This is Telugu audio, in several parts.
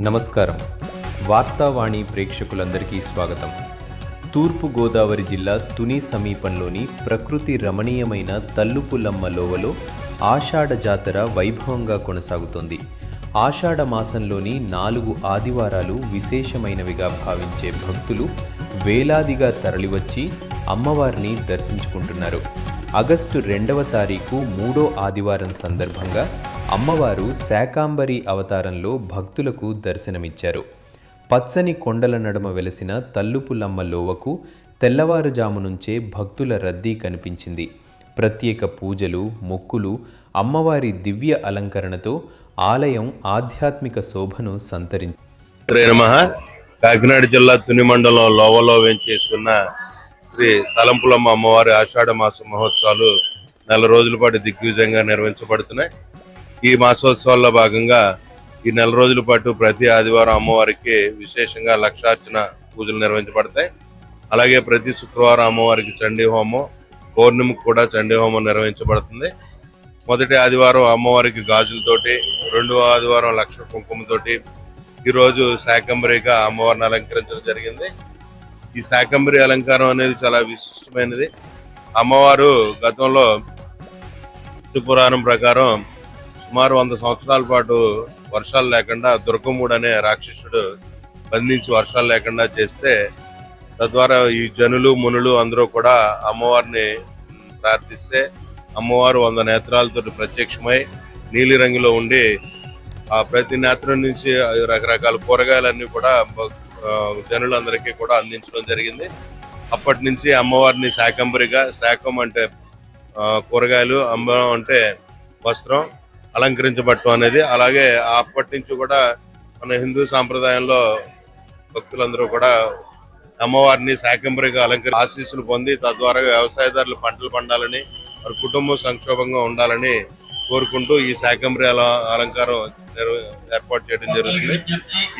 నమస్కారం. వార్తావాణి ప్రేక్షకులందరికీ స్వాగతం. తూర్పుగోదావరి జిల్లా తుని సమీపంలోని ప్రకృతి రమణీయమైన తల్లుపుల్లమ్మ లోవలో ఆషాఢ జాతర వైభవంగా కొనసాగుతోంది. ఆషాఢ మాసంలోని 4 ఆదివారాలు విశేషమైనవిగా భావించే భక్తులు వేలాదిగా తరలివచ్చి అమ్మవారిని దర్శించుకుంటున్నారు. ఆగస్టు 2వ తారీఖు 3వ ఆదివారం సందర్భంగా అమ్మవారు శాకాంబరి అవతారంలో భక్తులకు దర్శనమిచ్చారు. పచ్చని కొండల నడుమ వెలసిన తల్లుపుల్లమ్మ లోవకు తెల్లవారుజాము నుంచే భక్తుల రద్దీ కనిపించింది. ప్రత్యేక పూజలు, మొక్కులు, అమ్మవారి దివ్య అలంకరణతో ఆలయం ఆధ్యాత్మిక శోభను సంతరించింది. కాకినాడ జిల్లా తుని మండలం లోవలో వేంచేస్తున్న శ్రీ తలంపులమ్మ అమ్మవారి ఆషాఢ మాస మహోత్సవాలు 4 రోజుల పాటు దిగ్విజయంగా నిర్వహించబడుతున్నాయి. ఈ మాసోత్సవాల్లో భాగంగా ఈ 4 రోజుల పాటు ప్రతి ఆదివారం అమ్మవారికి విశేషంగా లక్షార్చన పూజలు నిర్వహించబడతాయి. అలాగే ప్రతి శుక్రవారం అమ్మవారికి చండీ హోమం, పౌర్ణమికి కూడా చండీ హోమం నిర్వహించబడుతుంది. మొదటి ఆదివారం అమ్మవారికి గాజులతోటి, 2వ ఆదివారం లక్ష కుంకుమతోటి, ఈరోజు శాకంబరిగా అమ్మవారిని అలంకరించడం జరిగింది. ఈ శాకంబరి అలంకారం అనేది చాలా విశిష్టమైనది. అమ్మవారు గతంలో పురాణం ప్రకారం సుమారు 100 సంవత్సరాల పాటు వర్షాలు లేకుండా దుర్గముడు అనే రాక్షసుడు బంధించి వర్షాలు లేకుండా చేస్తే, తద్వారా ఈ జనులు మునులు అందరూ కూడా అమ్మవారిని ప్రార్థిస్తే అమ్మవారు 100 నేత్రాలతో ప్రత్యక్షమై నీలి రంగులో ఉండి ఆ ప్రతి నేత్రం నుంచి రకరకాల కూరగాయలన్నీ కూడా జనులందరికీ కూడా అందించడం జరిగింది. అప్పటి నుంచి అమ్మవారిని శాకంబరిగా, శాకం అంటే కూరగాయలు, అంబరం అంటే వస్త్రం, అలంకరించబడటం అనేది, అలాగే అప్పటి నుంచి కూడా మన హిందూ సాంప్రదాయంలో భక్తులందరూ కూడా అమ్మవారిని శాకంబరిగా ఆశీస్సులు పొంది తద్వారా వ్యవసాయదారులు పంటలు పండాలని, వారి కుటుంబం సంక్షోభంగా ఉండాలని కోరుకుంటూ ఈ శాకంబరి అలంకారం ఏర్పాటు చేయడం జరుగుతుంది.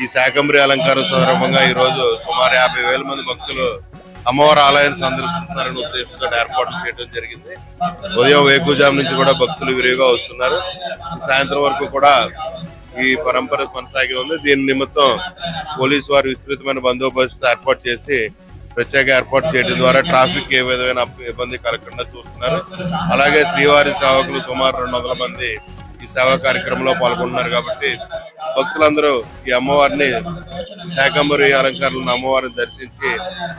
ఈ శాకంబరి అలంకారం సందర్భంగా ఈరోజు సుమారు 50,000 మంది భక్తులు అమ్మవారి ఆలయాన్ని సందర్శిస్తారని ఉద్దేశంతో ఏర్పాట్లు చేయడం జరిగింది. ఉదయం వేకుజాము నుంచి కూడా భక్తులు విరివిగా వస్తున్నారు. సాయంత్రం వరకు కూడా ఈ పరంపర కొనసాగి ఉంది. దీని నిమిత్తం పోలీసు వారు విస్తృతమైన బందోబస్తు ఏర్పాటు చేసి ప్రత్యేక ఏర్పాటు చేయడం ద్వారా ట్రాఫిక్ ఏ విధమైన ఇబ్బంది కలగకుండా చూస్తున్నారు. అలాగే శ్రీవారి సేవకులు సుమారు 200 మంది ఈ సేవా కార్యక్రమంలో పాల్గొంటున్నారు. కాబట్టి భక్తులందరూ ఈ అమ్మవారిని శాకంబరి అలంకారాలను అమ్మవారిని దర్శించి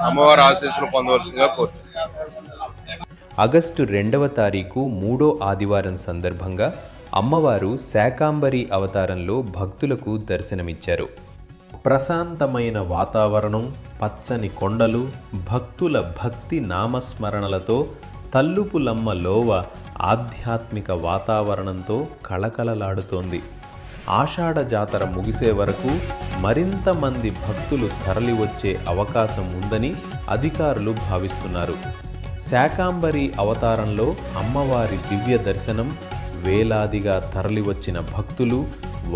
అమ్మవారి ఆశీస్సులు పొందవలసిందిగా కోరుతున్నారు. ఆగస్టు 2వ తారీఖు 3వ ఆదివారం సందర్భంగా అమ్మవారు శాకాంబరి అవతారంలో భక్తులకు దర్శనమిచ్చారు. ప్రశాంతమైన వాతావరణం, పచ్చని కొండలు, భక్తుల భక్తి నామస్మరణలతో తల్లుపుల్లమ్మ లోవ ఆధ్యాత్మిక వాతావరణంతో కళకళలాడుతోంది. ఆషాఢ జాతర ముగిసే వరకు మరింత మంది భక్తులు తరలివచ్చే అవకాశం ఉందని అధికారులు భావిస్తున్నారు. శాకాంబరి అవతారంలో అమ్మవారి దివ్య దర్శనం, వేలాదిగా తరలివచ్చిన భక్తులు,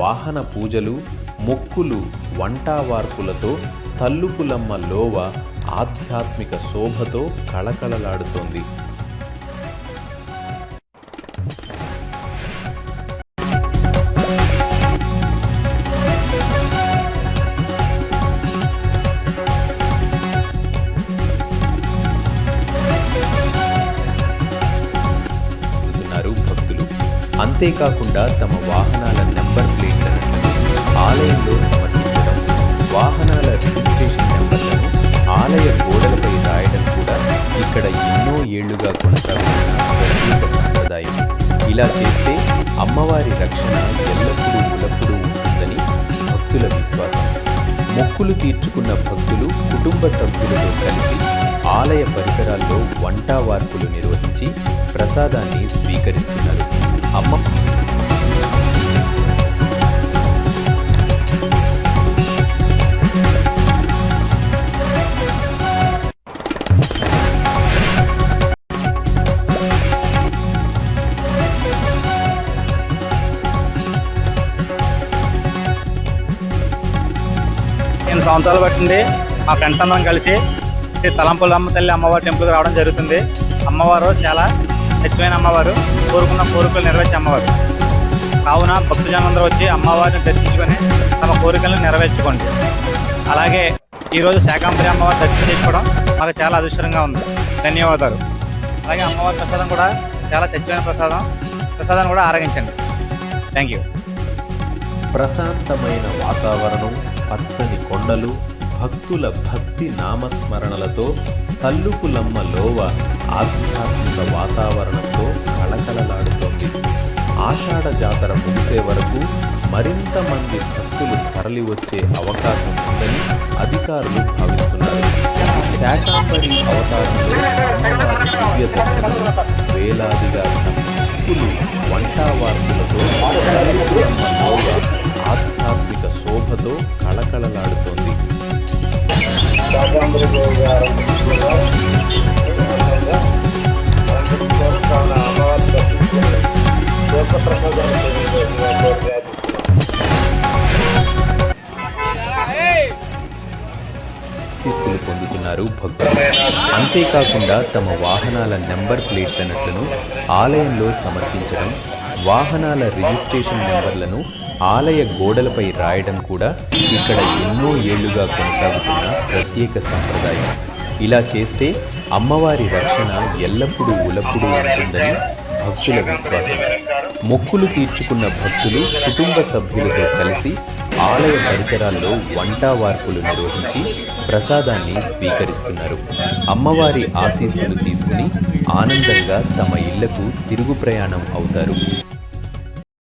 వాహన పూజలు, మొక్కులు, వంటావార్పులతో తల్లుపుల్లమ్మ లోవ ఆధ్యాత్మిక శోభతో కళకళలాడుతోంది. భక్తులు అంతేకాకుండా తమ వాహనాల నెంబర్ ప్లేట్లను ఆలయంలో సమర్పించడం, వాహనాల రిజిస్ట్రేషన్ నెంబర్లను ఆలయ గోడలపై రాయడం కూడా ఇక్కడ ఎన్నో ఏళ్లుగా కొనసాగుతున్న ప్రత్యేక సంప్రదాయం. ఇలా చేస్తే అమ్మవారి రక్షణ ఎల్లప్పుడూ ఉలప్పుడు ఉంటుందని భక్తుల విశ్వాసం. మొక్కులు తీర్చుకున్న భక్తులు కుటుంబ సభ్యులతో కలిసి ఆలయ పరిసరాల్లో వంటావార్పులు నిర్వహించి ప్రసాదాన్ని స్వీకరిస్తున్నారు. సంవత్సరాలు పట్టింది. మా ఫ్రెండ్స్ అందరం కలిసి తలంపులమ్మ తల్లి అమ్మవారి టెంపుల్కి రావడం జరుగుతుంది. అమ్మవారు చాలా హెచ్చమైన అమ్మవారు, కోరుకున్న కోరికలు నెరవేర్చే అమ్మవారు. కావున భక్తజనులందరూ వచ్చి అమ్మవారిని దర్శించుకొని తమ కోరికలను నెరవేర్చుకోండి. అలాగే ఈరోజు శాకాంబరి అమ్మవారి దర్శనం చేసుకోవడం మాకు చాలా అదృష్టంగా ఉంది. ధన్యవాదాలు. అలాగే అమ్మవారి ప్రసాదం కూడా చాలా స్వచ్ఛమైన ప్రసాదాన్ని కూడా ఆరగించండి. Thank you. ప్రశాంతమైన వాతావరణం, పచ్చని కొండలు, భక్తుల భక్తి నామస్మరణలతో తల్లుపులమ్మ లోవ ఆధ్యాత్మిక వాతావరణంతో కళకళలాడుతోంది. ఆషాఢ జాతర ముగిసే వరకు మరింత మంది భక్తులు తరలి వచ్చే అవకాశం ఉందని అధికారులు భావిస్తున్నారు. శాకాంబరి అవతారంలో అమ్మవారి దివ్య దర్శనం వేలాదిగా భక్తులు వంటావార్పులతో తల్లుపులమ్మ లోవ ఆధ్యాత్మిక శోభతో కళకళలాడుతోంది. ఆశీస్సులు పొందుతున్నారు భక్తులు. అంతేకాకుండా తమ వాహనాల నెంబర్ ప్లేట్లను ఆలయంలో సమర్పించడం, వాహనాల రిజిస్ట్రేషన్ నెంబర్లను ఆలయ గోడలపై రాయడం కూడా ఇక్కడ ఎన్నో ఏళ్లుగా కొనసాగుతున్న ప్రత్యేక సంప్రదాయం. ఇలా చేస్తే అమ్మవారి రక్షణ ఎల్లప్పుడూ ఉలప్పుడూ ఉంటుందని భక్తుల విశ్వాసం. మొక్కులు తీర్చుకున్న భక్తులు కుటుంబ సభ్యులతో కలిసి ఆలయ పరిసరాల్లో వంటావార్పులు నిర్వహించి ప్రసాదాన్ని స్వీకరిస్తున్నారు. అమ్మవారి ఆశీస్సులు తీసుకుని ఆనందంగా తమ ఇళ్లకు తిరుగు ప్రయాణం అవుతారు.